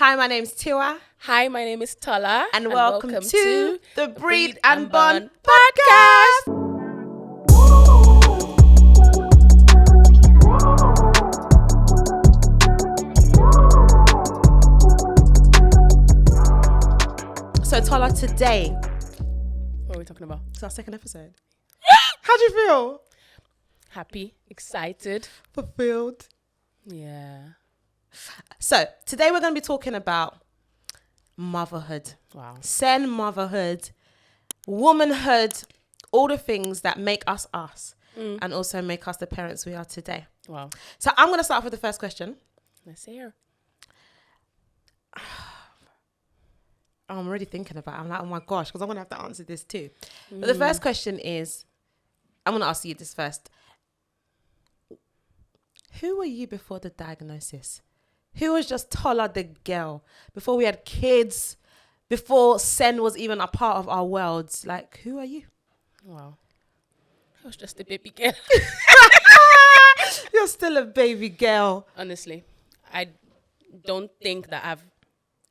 Hi, my name's Tiwa. Hi, my name is Tola. And welcome to the Breed and Bond podcast. So, Tola, today, what are we talking about? it's our second episode. How do you feel? Happy, excited, Fulfilled. Yeah. So, today we're going to be talking about motherhood. Wow. Sen motherhood, womanhood, all the things that make us us and also make us the parents we are today. Wow. So, I'm going to start off with the first question. Let's hear. I'm already thinking about it. I'm like, oh my gosh, because I'm going to have to answer this too. But the first question is, I'm going to ask you this first. Who were you before the diagnosis? Who was just Tola the girl? Before we had kids, before Sen was even a part of our worlds. Like, who are you? Wow. I was just a baby girl. You're still a baby girl. Honestly, I don't think that I've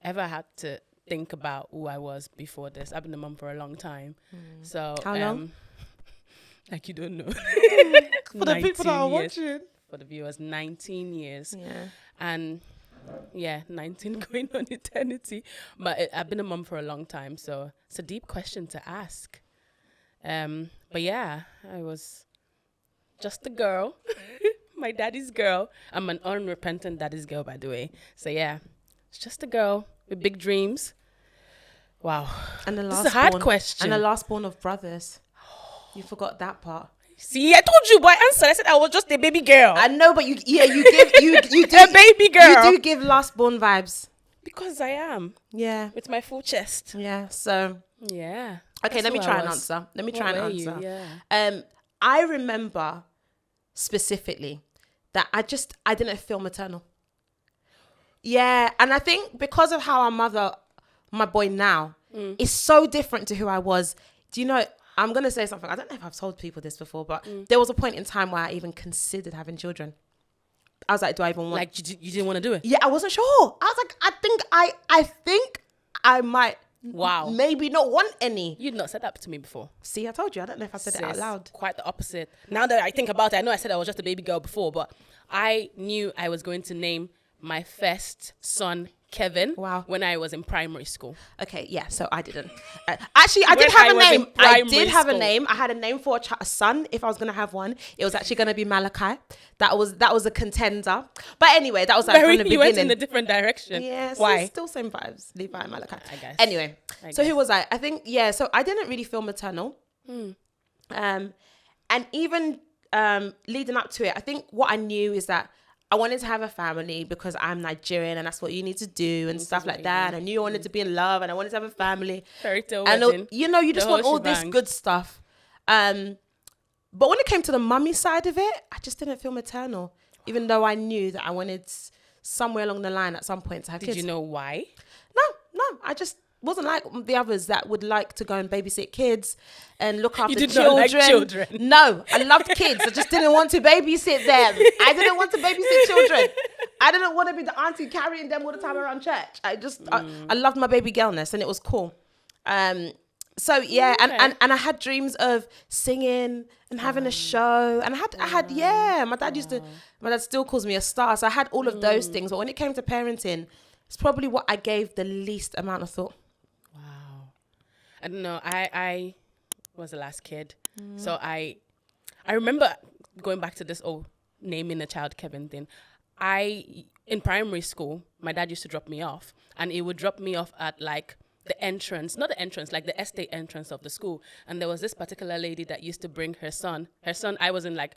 ever had to think about who I was before this. I've been a mom for a long time. So How long? Like you don't know. For the people that are watching. For the viewers, 19 years. Yeah. And 19 going on eternity. But I've been a mom for a long time, so it's a deep question to ask. But yeah, I was just a girl, my daddy's girl. I'm an unrepentant daddy's girl, by the way. So yeah, it's just a girl with big dreams. Wow. And the last This is a hard question. And the last born of brothers. You forgot that part. See, I told you, boy. Answer. I said I was just a baby girl. I know, but you do a baby girl. You do give last born vibes. Because I am. Yeah. With my full chest. Yeah. So. Yeah. Okay, let me try and answer. Yeah. I remember specifically that I didn't feel maternal. Yeah, and I think because of how I mother my boy now is so different to who I was. Do you know, I'm going to say something. I don't know if I've told people this before, but there was a point in time where I even considered having children. I was like, do I even want... Like, you didn't want to do it? Yeah, I wasn't sure. I was like, I think I might... Wow. Maybe not want any. You'd not said that to me before. See, I told you. I don't know if I said it out loud. Quite the opposite. Now that I think about it, I know I said I was just a baby girl before, but I knew I was going to name my first son Kevin. Wow. When I was in primary school. Okay, yeah, so I didn't. Actually, I did have a name. I did have a name. I had a name for a son if I was going to have one. It was actually going to be Malachi. That was a contender. But anyway, that was like from the beginning. You went in a different direction. Yeah, so why? Still same vibes. Levi and Malachi. I guess. Anyway, so who was I? I think, yeah, so I didn't really feel maternal. And even leading up to it, I think what I knew is that I wanted to have a family because I'm Nigerian and that's what you need to do and stuff like that. And I knew I wanted to be in love and I wanted to have a family. Fairy tale wedding. And you just want all this good stuff. But when it came to the mummy side of it, I just didn't feel maternal, even though I knew that I wanted somewhere along the line at some point to have kids. Did you know why? No, I just wasn't like the others that would like to go and babysit kids and look after children. Not like children. No, I loved kids. I just didn't want to babysit them. I didn't want to babysit children. I didn't want to be the auntie carrying them all the time around church. I loved my baby girlness and it was cool. So yeah, and I had dreams of singing and having a show, and I had my dad still calls me a star, so I had all of those things. But when it came to parenting, it's probably what I gave the least amount of thought. Wow. I don't know. I was the last kid. So I remember going back to this old naming a child Kevin thing. In primary school, my dad used to drop me off, and he would drop me off at like the entrance, not the entrance, like the estate entrance of the school. And there was this particular lady that used to bring her son. I was in like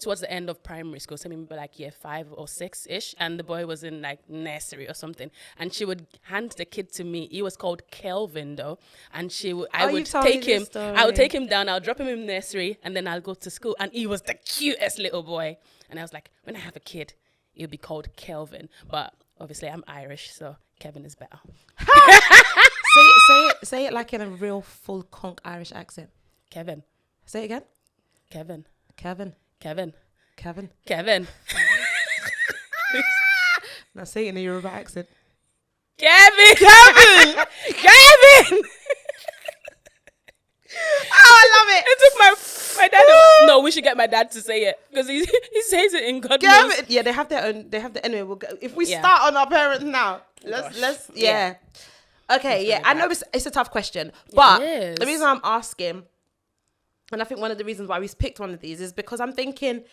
towards the end of primary school, so maybe like year 5 or 6-ish, and the boy was in like nursery or something, and she would hand the kid to me. He was called Kelvin though, and I would take him down, I'll drop him in nursery, and then I'll go to school, and he was the cutest little boy. And I was like, when I have a kid, he'll be called Kelvin. But obviously I'm Irish, so Kevin is better. Say it like in a real full conk Irish accent. Kevin. Say it again. Kevin. Kevin. Kevin. Kevin. Kevin. Now say it in a Yoruba accent. Kevin. Kevin. Kevin. Oh, I love it. It took my dad. No, we should get my dad to say it because he says it in God knows. Kevin. Yeah, they have their own. They have the anyway. We'll go, if we Yeah. start on our parents now, Gosh. let's Yeah. Okay, yeah. really I know it's a tough question, but is. the reason I'm asking, and I think one of the reasons why we picked one of these is because I'm thinking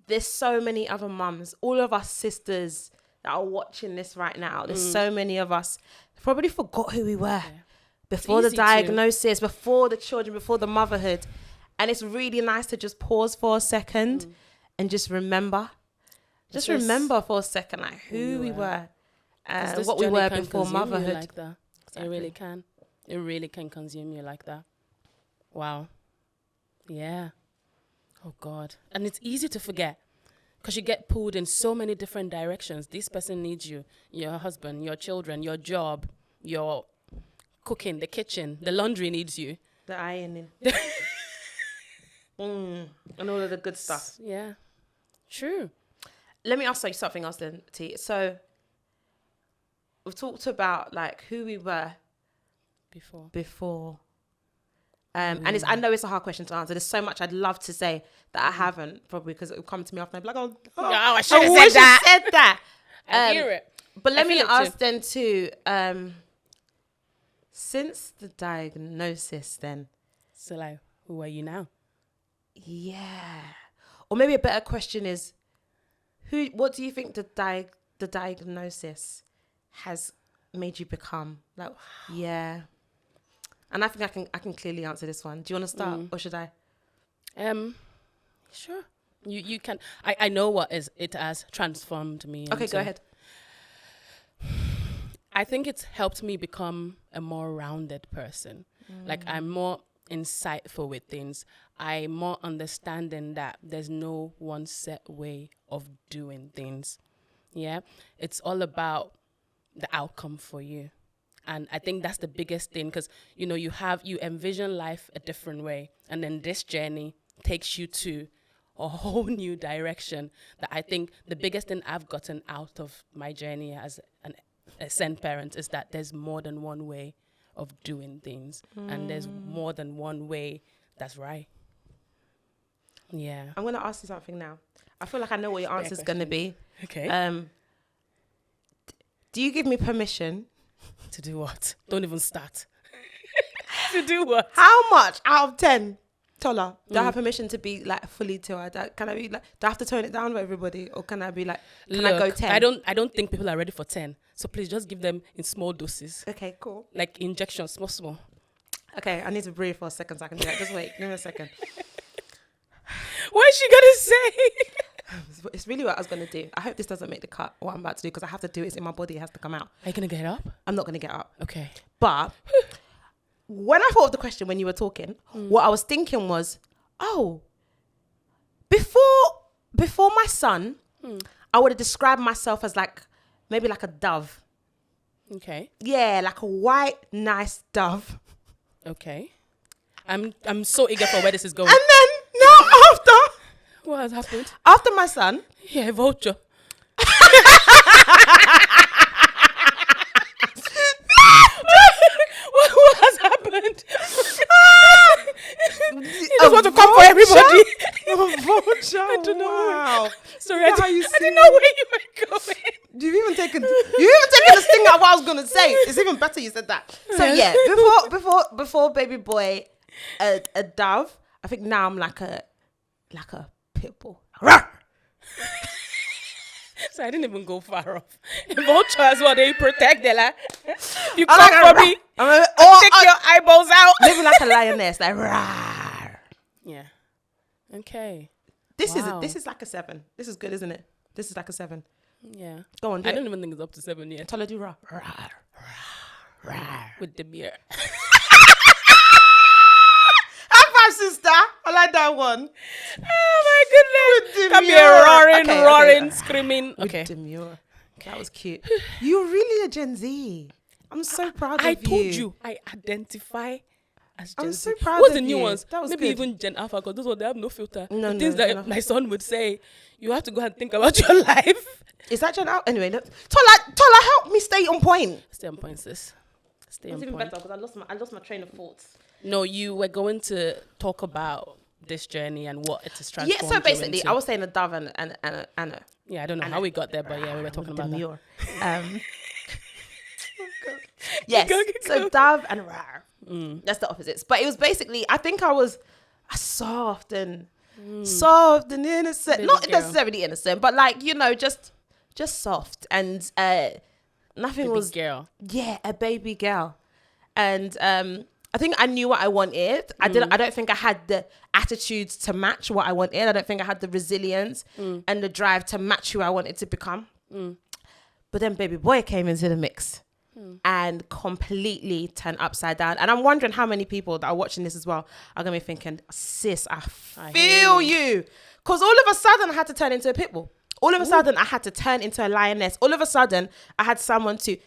there's so many other mums, all of us sisters that are watching this right now. There's so many of us probably forgot who we were before the easy to. diagnosis, before the children, before the motherhood. And it's really nice to just pause for a second and just remember. Just remember for a second like who we were and what we were before motherhood. Like that. Exactly. It really can. It really can consume you like that. Wow. Yeah. Oh God. And it's easy to forget because you get pulled in so many different directions. This person needs you, your husband, your children, your job, your cooking, the kitchen, the laundry needs you. The ironing. And all of the good stuff. Yeah. True. Let me ask you something else then, T. So we've talked about like who we were before. And I know it's a hard question to answer. There's so much I'd love to say that I haven't, probably because it will come to me after and I'll be like, I should have said that. I hear it. But let me feel it ask too. then too, since the diagnosis then, So like, who are you now? yeah. Or maybe a better question is, what do you think the diagnosis has made you become? Like, yeah. And I think I can clearly answer this one. Do you want to start or should I? Sure. You can. I know what it has transformed me. Okay, go ahead. I think it's helped me become a more rounded person. Like I'm more insightful with things. I'm more understanding that there's no one set way of doing things. Yeah. It's all about the outcome for you. And I think that's the biggest thing because, you know, you envision life a different way. And then this journey takes you to a whole new direction that I think the biggest thing I've gotten out of my journey as a sent parent is that there's more than one way of doing things. And there's more than one way that's right. Yeah. I'm going to ask you something now. I feel like I know what your answer is going to be. Okay. Do you give me permission? To do what? Don't even start. To do what? How much out of 10, Tola, do I have permission to be like fully Tiwa? Can I be like, do I have to tone it down for everybody? Or can I be like, can I go 10? I don't think people are ready for 10. So please just give them in small doses. Okay, cool. Like injections, small. Okay, I need to breathe for a second so I can do that. Just wait, give me a second. What is she gonna say? It's really what I was going to do. I hope this doesn't make the cut, what I'm about to do, because I have to do it. It's in my body. It has to come out. Are you gonna get up? I'm not going to get up. Okay. But when I thought of the question when you were talking, what I was thinking was, before my son, I would have described myself as like, maybe like a dove. Okay. Yeah, like a white, nice dove. Okay. I'm so eager for where this is going. And then, now after... What has happened? After my son... Yeah, vulture. What has happened? You just want to come for everybody. A vulture. I don't know. Wow. Sorry, Is I that how you didn't know where you were going. You've even taken the sting out of what I was gonna say. It's even better you said that. So yeah, before baby boy, a dove. I think now I'm like a pit bull. So I didn't even go far off. Vulture as well, they protect their life. You I'm come like for me. or Take your eyeballs out. maybe like a lioness, like rawr. Yeah. Okay. This Wow. is like a 7. This is good, isn't it? This is like a 7. Yeah. Go on, do I it. don't even think it's up to 7 yet. Tola do rawr. Rawr. With the beer. High five, sister. I like that one. Oh my goodness. With Come demure. here Okay, roaring, okay. screaming. With Okay. demure. That was cute. You're really a Gen Z. I'm so proud of you. I told you, I identify as I'm Gen so Z. proud What's of the new you. ones? That was Maybe good. even Gen Alpha, because those ones, they have no filter. No, The things no, that no. my son would say, you have to go and think about your life. Is that Jen out? Anyway, Tola, help me stay on point. Stay on point, sis. Stay It's on even point. better because I lost my train of thoughts. No, you were going to talk about this journey and what it is transformed. Yeah, so basically, you into. I was saying a dove and a Yeah, I don't know how we got there, but yeah, we were talking about that. demure. Yes, so dove and rar. That's the opposites. But it was basically, I think I was soft and innocent. Baby Not girl. necessarily innocent, but like, you know, just soft. And nothing Baby was, girl. yeah, a baby girl. And I think I knew what I wanted. I don't think I had the attitudes to match what I wanted. I don't think I had the resilience and the drive to match who I wanted to become. But then baby boy came into the mix and completely turned upside down. And I'm wondering how many people that are watching this as well are going to be thinking, sis, I feel you. Because all of a sudden I had to turn into a pit bull. All of a sudden I had to turn into a lioness. All of a sudden I had someone to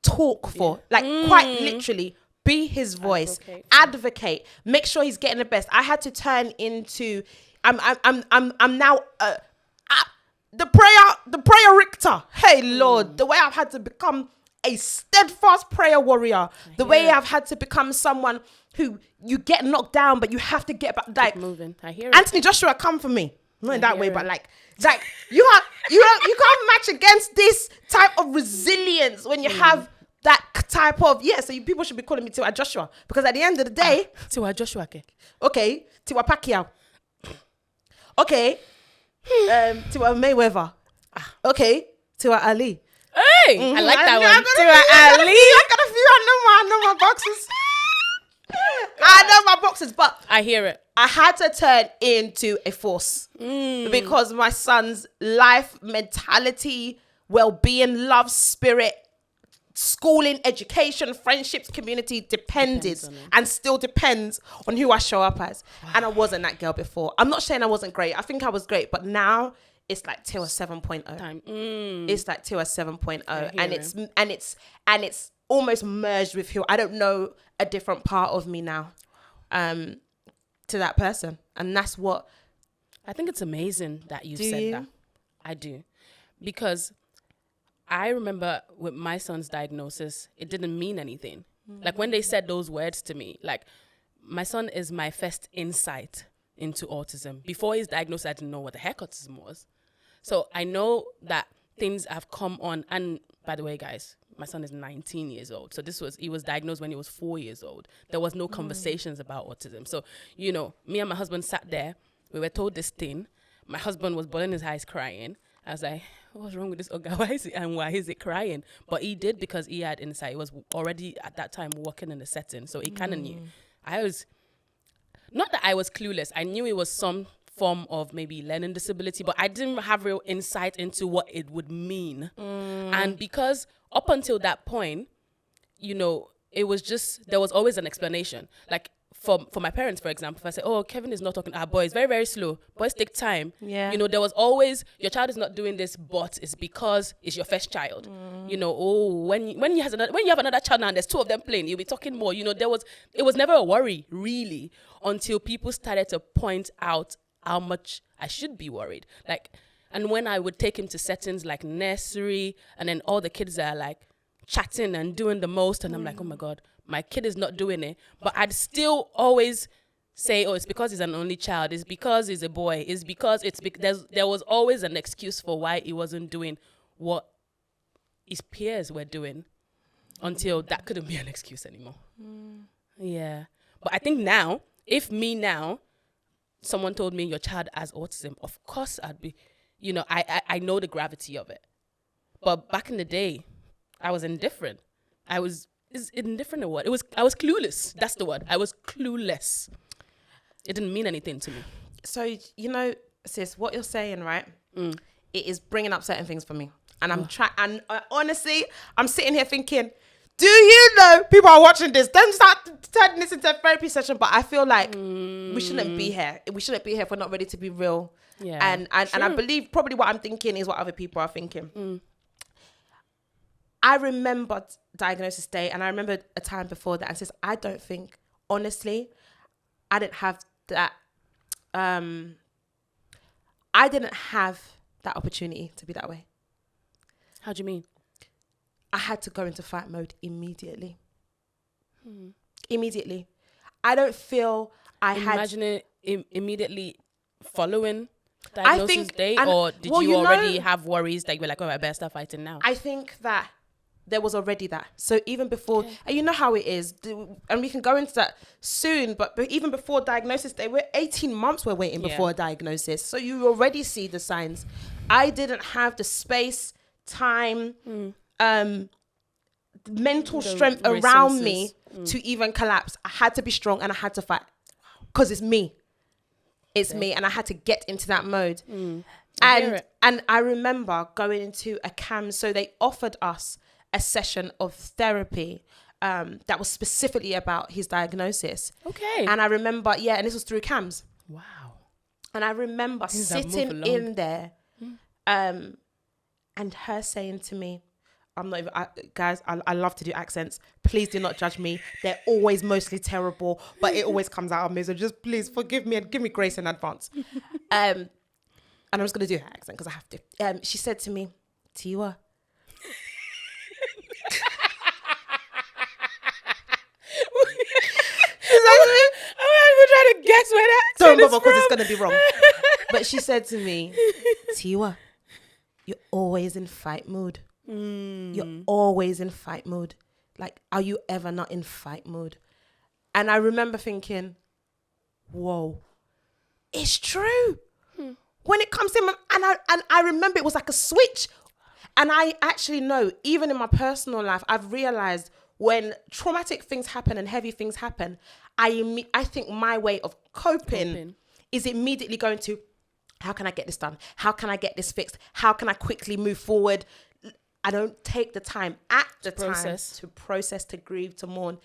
talk for, like quite literally be his voice, advocate, make sure he's getting the best. I had to turn into, I'm now the prayer Richter. Hey Lord, the way I've had to become a steadfast prayer warrior, the way I've had to become someone who you get knocked down, but you have to get back. Like Keep moving. I hear it. Anthony Joshua, come for me. Not in that way, but like you can't match against this type of resilience when you have that type of so people should be calling me Tiwa Joshua, because at the end of the day, Tiwa Joshua. okay, Tiwa Pacquiao, okay, Tiwa Mayweather, okay, Tiwa Ali. Hey, I like that one. Tiwa Ali. I got a few. I know my boxes. I know my boxes, but I hear it. I had to turn into a force because my son's life, mentality, well-being, love, spirit, schooling, education, friendships, community depended and still depends on who I show up as. Wow. And I wasn't that girl before. I'm not saying I wasn't great. I think I was great, but now it's like Tiwa 7.0. It's like Tiwa 7.0, and it's almost merged with who I don't know a different part of me now. To that person, and that's what I think. It's amazing that you said you? that. I do, because I remember with my son's diagnosis, it didn't mean anything. Like when they said those words to me, like my son is my first insight into autism. Before his diagnosis, I didn't know what the heck autism was. So I know that things have come on. And by the way, guys, my son is 19 years old. So he was diagnosed when he was 4 years old. There was no conversations about autism. So, you know, me and my husband sat there. We were told this thing. My husband was bawling his eyes crying. I was like, what's wrong with this guy? Why is it crying? But he did, because he had insight. He was already at that time working in the setting. So he kind of knew. Not that I was clueless. I knew it was some form of maybe learning disability, but I didn't have real insight into what it would mean. And because up until that point, you know, it was just, there was always an explanation. Like for my parents, for example, if I say, oh, Kevin is not talking to our boys, very, very slow. Boys take time. Yeah. You know, there was always, your child is not doing this, but it's because it's your first child. You know, when you have another child now and there's two of them playing, you'll be talking more. You know, it was never a worry, really, until people started to point out how much I should be worried. Like, and when I would take him to settings like nursery, and then all the kids are like chatting and doing the most, and I'm like, oh my God, my kid is not doing it. But I'd still always say, oh, it's because he's an only child. It's because he's a boy. It's because there was always an excuse for why he wasn't doing what his peers were doing, until that couldn't be an excuse anymore. Yeah. But I think now, someone told me your child has autism, of course I'd be, you know, I know the gravity of it. But back in the day, I was indifferent. Is indifferent or what? I was clueless. That's the word. I was clueless. It didn't mean anything to me. So, you know, sis, what you're saying, right? It is bringing up certain things for me. And I'm trying, and honestly, I'm sitting here thinking, do you know people are watching this? Don't start turning this into a therapy session. But I feel like we shouldn't be here. We shouldn't be here if we're not ready to be real. Yeah. And I believe probably what I'm thinking is what other people are thinking. I remember diagnosis day, and I remember a time before that, and says, I don't think honestly, I didn't have that. I didn't have that opportunity to be that way. How do you mean? I had to go into fight mode immediately. Immediately. I don't feel Imagine it immediately following diagnosis day, and- or did well, you you know- already have worries that you were like, oh, I better start fighting now? I think that there was already that. So even before, and you know how it is, and we can go into that soon, but even before diagnosis day, we're 18 months we're waiting before a diagnosis. So you already see the signs. I didn't have the space, time, mental strength around me to even collapse. I had to be strong and I had to fight because it's me. It's me, and I had to get into that mode. And I remember going into a CAM, so they offered us a session of therapy that was specifically about his diagnosis. Okay. And I remember, and this was through CAMS. Wow. And I remember sitting in there and her saying to me, I'm not even, guys, I love to do accents. Please do not judge me. They're always mostly terrible, but it always comes out of me. So just please forgive me and give me grace in advance. And I'm just going to do her accent because I have to. She said to me, Tiwa. I'm even trying to guess where that Don't bother because it's going to be wrong. But she said to me, Tiwa, you're always in fight mood. You're always in fight mode. Like, are you ever not in fight mode? And I remember thinking, whoa, it's true. When it comes to him, and I remember it was like a switch. And I actually know, even in my personal life, I've realized when traumatic things happen and heavy things happen, I think my way of coping is immediately going to, how can I get this done? How can I get this fixed? How can I quickly move forward? I don't take the time time to process, to grieve, to mourn.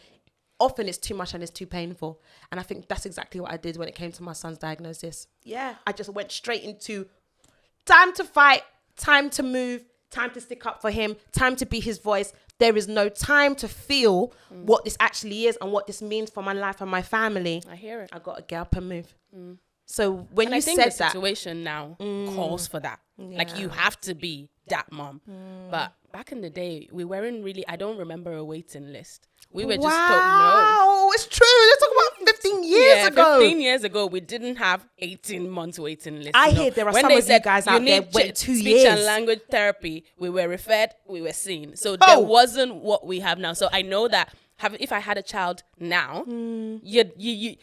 Often it's too much and it's too painful. And I think that's exactly what I did when it came to my son's diagnosis. Yeah. I just went straight into time to fight, time to move, time to stick up for him, time to be his voice. There is no time to feel what this actually is and what this means for my life and my family. I hear it. I got to get up and move. So when and you I think said the that, situation now calls for that. Like, you have to be that mom. But back in the day, we weren't really, I don't remember a waiting list. We were just told no. Wow, it's true. Let's talk about 15 years ago. 15 years ago, we didn't have 18 months waiting list. I hear there are some of you guys out there wait 2 years. Speech and language therapy, we were referred, we were seen. So there wasn't what we have now. So I know that if I had a child now, you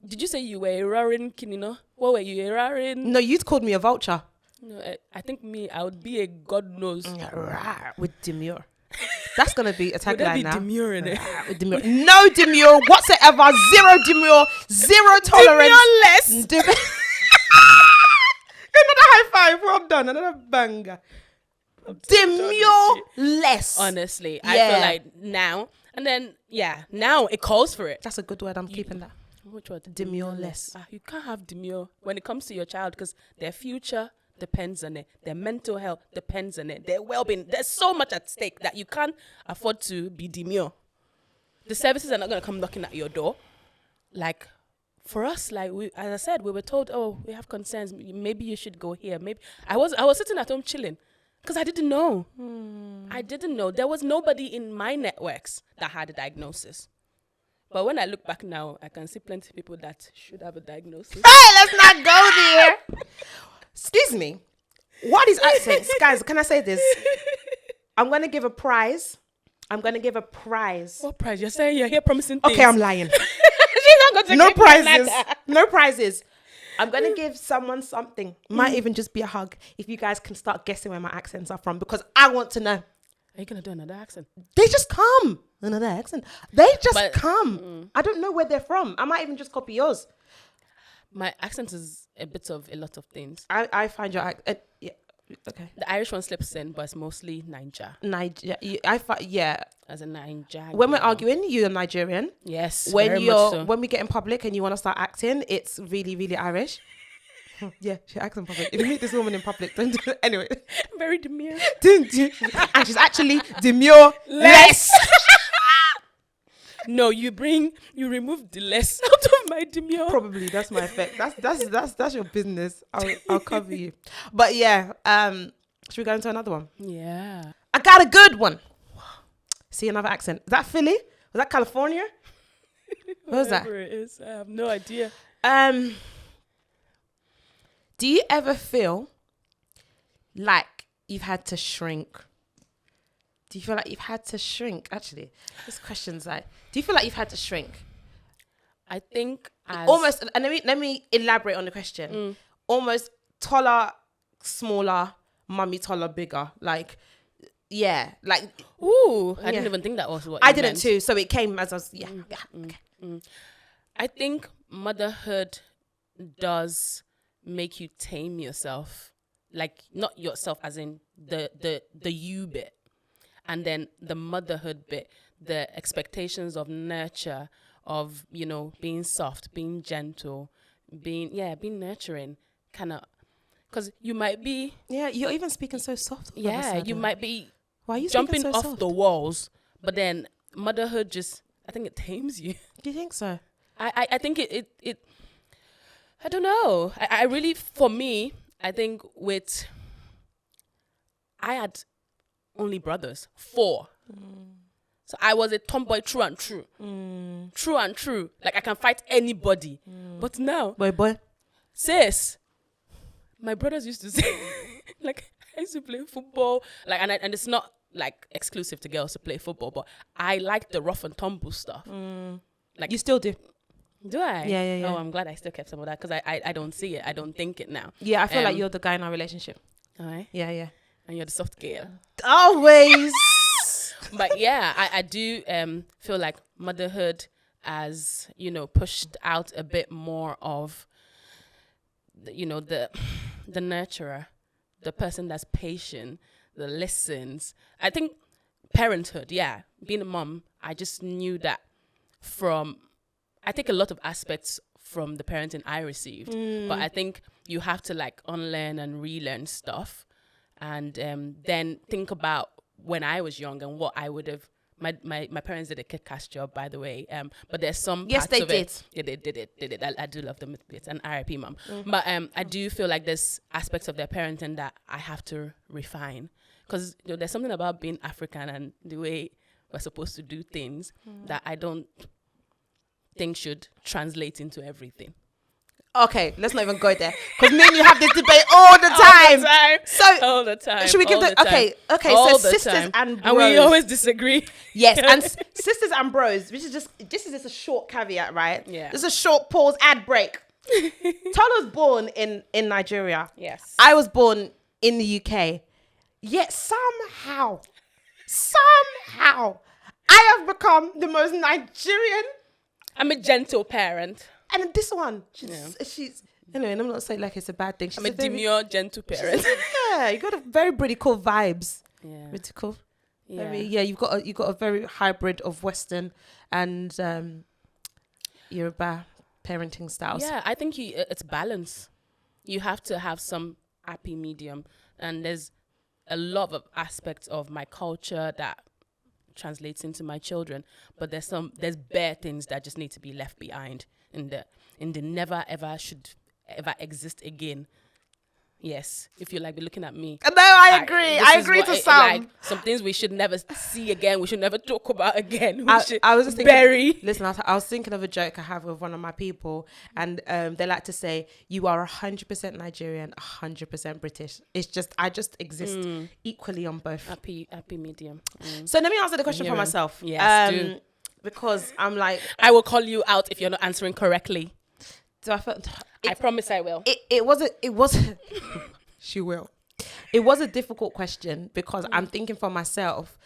did you say you were a roaring kinino? What were you, a roaring? No, you'd called me a vulture. No, I think I would be a God knows. With demure. That's going to be a tagline now. Demure in it? With demure. No demure whatsoever. Zero demure. Zero tolerance. Demure-less. Another high five. Well done. Another banger. Demure-less. Honestly, I feel like now, and then, now it calls for it. That's a good word. I'm keeping that. Which word? Demure-less. You can't have demure when it comes to your child, because their future depends on it. Their mental health depends on it. Their well-being. There's so much at stake that you can't afford to be demure. The services are not going to come knocking at your door. Like, for us, like, as I said, we were told, oh, we have concerns. Maybe you should go here. Maybe I was sitting at home chilling because I didn't know. I didn't know. There was nobody in my networks that had a diagnosis. But when I look back now, I can see plenty of people that should have a diagnosis. Hey, let's not go there. Excuse me. What are these accents? Guys, can I say this? I'm going to give a prize. What prize? You're saying you're here promising things. Okay, I'm lying. She's not going to No give me prizes. that. No prizes. I'm going to give someone something. Might even just be a hug. If you guys can start guessing where my accents are from, because I want to know. Are you going to do another accent? They just come. Another accent. They just come. I don't know where they're from. I might even just copy yours. My accent is a bit of a lot of things. I find your accent. Okay. The Irish one slips in, but it's mostly Niger. Yeah. As a Niger. When we're arguing, you're Nigerian. Yes. When we get in public and you want to start acting, it's really, really Irish. Yeah, she acts in public. If you meet this woman in public, don't do it. Anyway. Very demure. And she's actually demure-less. No, you remove the less out of my demure. Probably that's my effect. That's your business. I'll cover you. But yeah, should we go into another one? Yeah. I got a good one. See, another accent. Is that Philly? Was that California? What was that? Whatever it is, I have no idea. Do you ever feel like you've had to shrink? Do you feel like you've had to shrink? Actually, this question's like, do you feel like you've had to shrink? I think Almost, and let me elaborate on the question. Almost taller, smaller, mummy taller, bigger. Like, yeah, like. Ooh, I Yeah. didn't even think that was what I you didn't meant. too. So it came as I was, yeah. Okay. I think motherhood does make you tame yourself, like not yourself as in the you bit, and then the motherhood bit, the expectations of nurture, of being soft, being gentle, being nurturing, kind of, because you might be Yeah, you're even speaking so soft. all of a sudden. you might be Why are you jumping speaking so off soft? the walls, but then motherhood just, I think it tames you. Do you think so? I think it I don't know. I really, for me, I think I had only brothers, 4. So I was a tomboy true and true. True and true. Like I can fight anybody. But now, Boy. sis, my brothers used to say, like, I used to play football. Like, and it's not like exclusive to girls to play football, but I like the rough and tumble stuff. Like, You still do? do I? Yeah. Oh, I'm glad I still kept some of that, because I don't see it. I don't think it now. Yeah, I feel like you're the guy in our relationship. All right. Yeah. And you're the soft girl. Always. But yeah, I do feel like motherhood has, pushed out a bit more of, the nurturer, the person that's patient, that listens. I think parenthood, being a mom, I just knew that I take a lot of aspects from the parenting I received, but I think you have to like unlearn and relearn stuff, and then think about when I was young and what I would have. My parents did a kick-ass job, by the way. But there's some Yes, parts they of did. it. Yeah, they did. I do love them. It's an RIP mom. But I do feel like there's aspects of their parenting that I have to refine, because there's something about being African and the way we're supposed to do things that I don't think should translate into everything. Okay, let's not even go there, because me and you have this debate all the time. So All the time. should we give all the time. okay? All So the sisters time. and bros. And we always disagree. Yes, and sisters and bros. This is just a short caveat, right? Yeah. This is a short pause ad break. Tola was born in Nigeria. Yes. I was born in the UK. Yet somehow, I have become the most Nigerian. I'm a gentle parent. And this one, she's anyway. And I'm not saying like it's a bad thing. She's I'm a demure, gentle parent. Yeah, you got a very British vibes. Yeah. British. Yeah. You've got a very hybrid of Western and Yoruba parenting styles. Yeah, I think it's balance. You have to have some happy medium, and there's a lot of aspects of my culture that translates into my children, but there's bare things that just need to be left behind in the never ever should ever exist again. Yes, if you like be looking at me. No, I agree. I agree to some. Like, some things we should never see again. We should never talk about again. I was just thinking, bury. Listen, I was thinking of a joke I have with one of my people, and they like to say, "You are 100% Nigerian, 100% British." It's just I just exist equally on both. Happy medium. So let me answer the question for myself. Yes, do. Because I'm like, I will call you out if you're not answering correctly. do I feel? I promise I will. It wasn't. She will. It was a difficult question because I'm thinking for myself.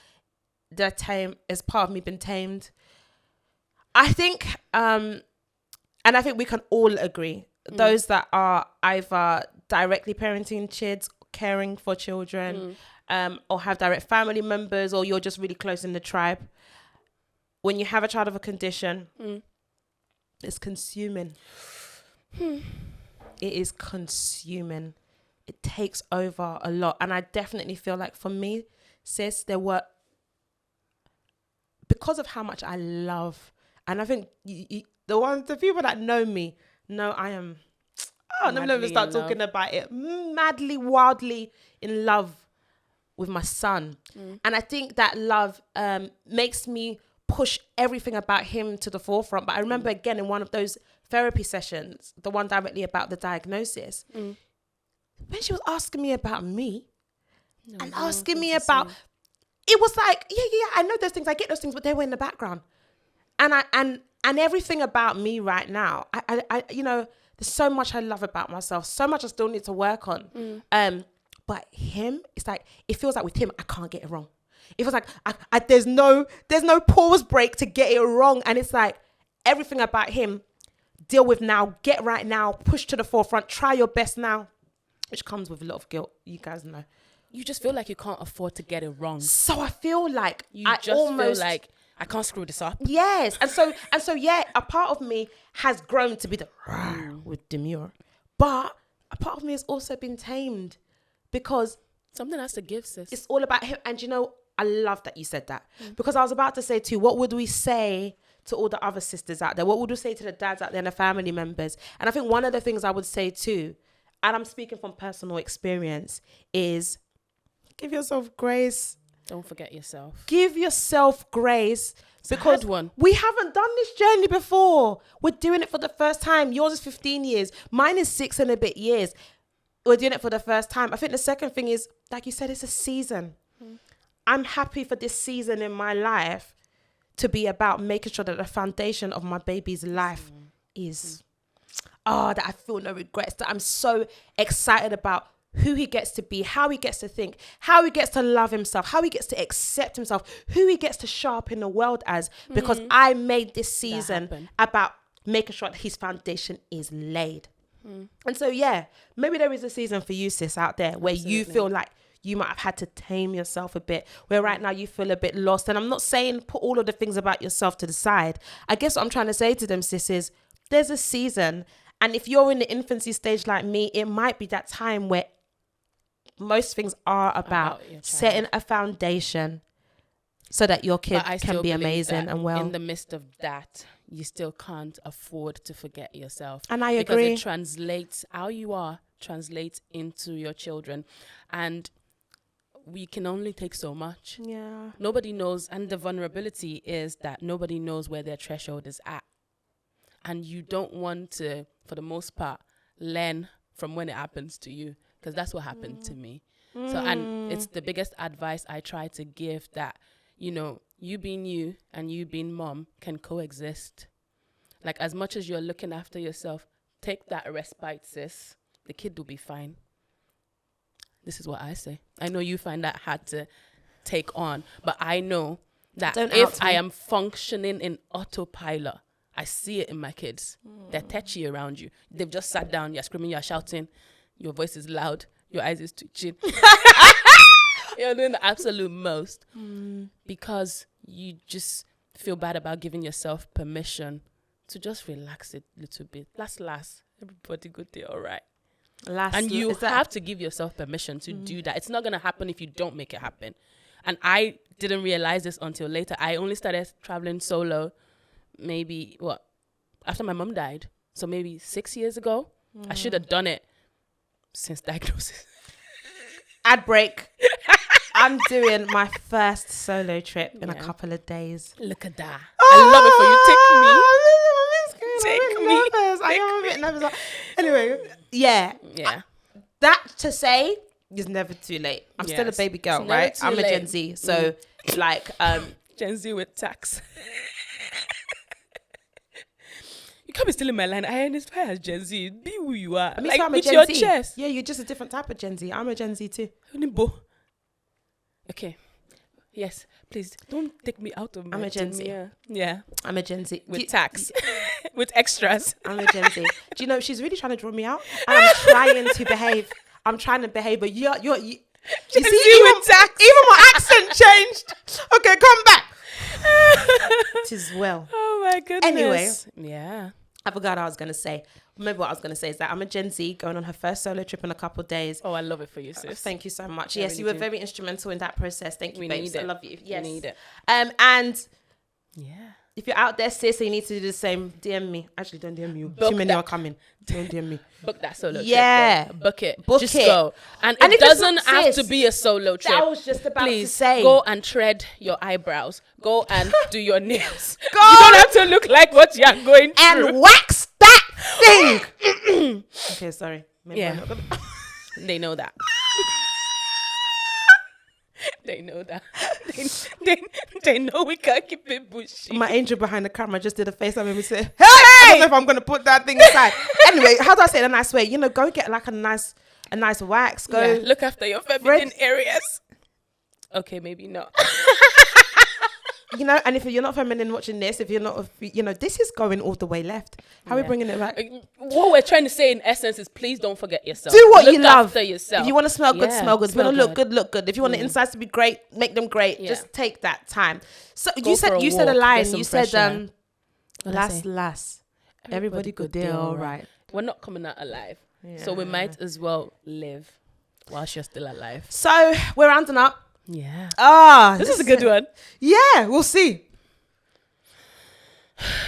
That time is part of me been tamed. I think, and I think we can all agree, those that are either directly parenting kids, caring for children, or have direct family members, or you're just really close in the tribe. When you have a child of a condition, it's consuming. It is consuming. It takes over a lot. And I definitely feel like for me, sis, because because of how much I love, and I think the people that know me know I am. Oh, let me even start talking about it. Madly, wildly in love with my son. And I think that love makes me push everything about him to the forefront. But I remember again in one of those therapy sessions, the one directly about the diagnosis, when she was asking me about me and asking me about, it was like, yeah, I know those things, I get those things, but they were in the background. And everything about me right now, I you know, there's so much I love about myself, so much I still need to work on. But him, it's like, it feels like with him, I can't get it wrong. It feels like there's no pause break to get it wrong. And it's like everything about him, deal with now, get right now, push to the forefront, try your best now, which comes with a lot of guilt. You guys know. You just feel like you can't afford to get it wrong. So I feel like I feel like I can't screw this up. Yes. And so yeah, a part of me has grown to be the with demure. But a part of me has also been tamed because something has to give, sis. It's all about him. And you know, I love that you said that because I was about to say too, what would we say to all the other sisters out there? What would we say to the dads out there and the family members? And I think one of the things I would say too, and I'm speaking from personal experience, is give yourself grace. Don't forget yourself. Give yourself grace because one. We haven't done this journey before. We're doing it for the first time. Yours is 15 years. Mine is 6 and a bit years. We're doing it for the first time. I think the second thing is, like you said, it's a season. I'm happy for this season in my life to be about making sure that the foundation of my baby's life is, that I feel no regrets, that I'm so excited about who he gets to be, how he gets to think, how he gets to love himself, how he gets to accept himself, who he gets to show up in the world as, because I made this season about making sure that his foundation is laid. And so, yeah, maybe there is a season for you, sis, out there where you feel like you might have had to tame yourself a bit, where right now you feel a bit lost. And I'm not saying put all of the things about yourself to the side. I guess what I'm trying to say to them, sis, is there's a season. And if you're in the infancy stage like me, it might be that time where most things are about setting a foundation so that your kid can be amazing and well. In the midst of that, you still can't afford to forget yourself. And I agree. Because it translates, how you are translates into your children. And we can only take so much. Yeah. Nobody knows. And the vulnerability is that nobody knows where their threshold is at. And you don't want to, for the most part, learn from when it happens to you. Because that's what happened to me. So, and it's the biggest advice I try to give, that, you know, you being you and you being mom can coexist. Like, as much as you're looking after yourself, take that respite, sis. The kid will be fine. This is what I say. I know you find that hard to take on, but I know that if I am functioning in autopilot, I see it in my kids. They're tetchy around you. They've just sat down, you're screaming, you're shouting, your voice is loud, your eyes is twitching. You're doing the absolute most because you just feel bad about giving yourself permission to just relax it a little bit. Last, everybody good day, all right. And you have to give yourself permission to do that. It's not going to happen if you don't make it happen. And I didn't realize this until later. I only started traveling solo maybe, after my mom died. So maybe 6 years ago. I should have done it since diagnosis. Ad break. I'm doing my first solo trip in a couple of days. Look at that. I love it for you. Take me. I am a bit nervous. Anyway, yeah. That to say is never too late. I'm still a baby girl, right? I'm a Gen Z. So like Gen Z with tax. You can't be stealing my line. I identify as Gen Z. Be who you are. I mean, like, with your chest. Yeah, you're just a different type of Gen Z. I'm a Gen Z too. Okay. Yes, please don't take me out of my I'm a Gen Z. Yeah. I'm a Gen Z. With tax. With extras. I'm a Gen Z. Do you know, she's really trying to draw me out? And I'm trying to behave. But you see, with tax. Even my accent changed. Okay, come back. It is well. Oh my goodness. Anyway. Yeah. I forgot what I was going to say. Maybe what I was going to say is that I'm a Gen Z going on her first solo trip in a couple of days. Oh, I love it for you, sis. Thank you so much. Yes, you were very instrumental in that process. Thank you, babes. I love you. Yes. We need it. And Yeah. If you're out there, sis, and you need to do the same, DM me. Actually, don't DM me. Book Too many that. are coming. Don't DM me. Book that solo Yeah. trip. Book it. Book just it. go. And And it if it's doesn't not, have to sis, be a solo trip. That I was just about Please to say. go and thread your eyebrows. Go and do your nails. Go You don't have to look like what you are going through. and wax that thing. Okay, sorry. Maybe Yeah. I'm not gonna- They know that. They know that. They know we can't keep it bushy. My angel behind the camera just did a face. I made me say, "Hey!" I don't know if I'm gonna put that thing aside. Anyway, how do I say it in a nice way? You know, go get like a nice wax. Go Yeah, look after your feminine areas. Okay, maybe not. You know, and if you're not feminine watching this, if you're not, you know, this is going all the way left. How are we bringing it back? What we're trying to say in essence is please don't forget yourself. Do what look you love. After yourself. If you want to smell good, Yeah, smell good. If you want to look good, look good. If you want the Mm. insides to be great, make them great. Yeah. Just take that time. So Go you for a said a walk, line. get some You said fresh air. What'd I say? lass. Everybody good day, all right. We're not coming out alive. So we might as well live whilst you're still alive. So we're rounding up. Yeah. This This is a good one. Yeah, we'll see.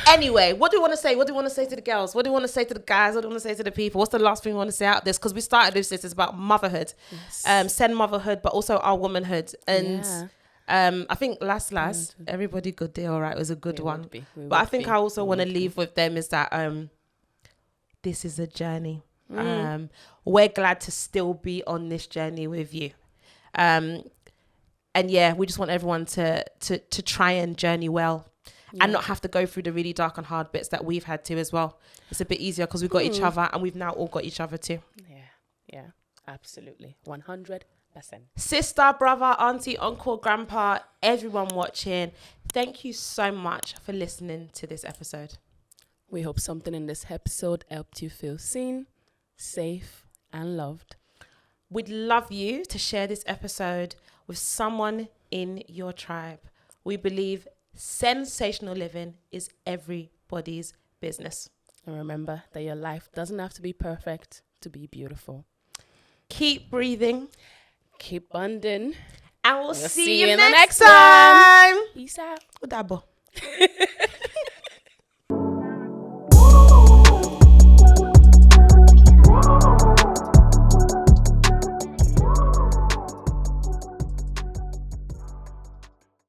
Anyway, what do you want to say? What do you want to say to the girls? What do you want to say to the guys? What do you want to say to the people? What's the last thing you want to say out this? Because we started this is about motherhood. Yes. Send motherhood, but also our womanhood. And Yeah. I think last, everybody good day, all right, was a good We one. would be. We But I would think be. I also We want to would be. leave with them is that this is a journey. We're glad to still be on this journey with you. And yeah, we just want everyone to try and journey well. And not have to go through the really dark and hard bits that we've had to as well. It's a bit easier because we've got each other and we've now all got each other too. Yeah, absolutely. 100%. Sister, brother, auntie, uncle, grandpa, everyone watching, thank you so much for listening to this episode. We hope something in this episode helped you feel seen, safe, and loved. We'd love you to share this episode with someone in your tribe. We believe sensational living is everybody's business. And remember that your life doesn't have to be perfect to be beautiful. Keep breathing. Keep bonding. And we'll see you in the next next one. time. Peace out. Udabo.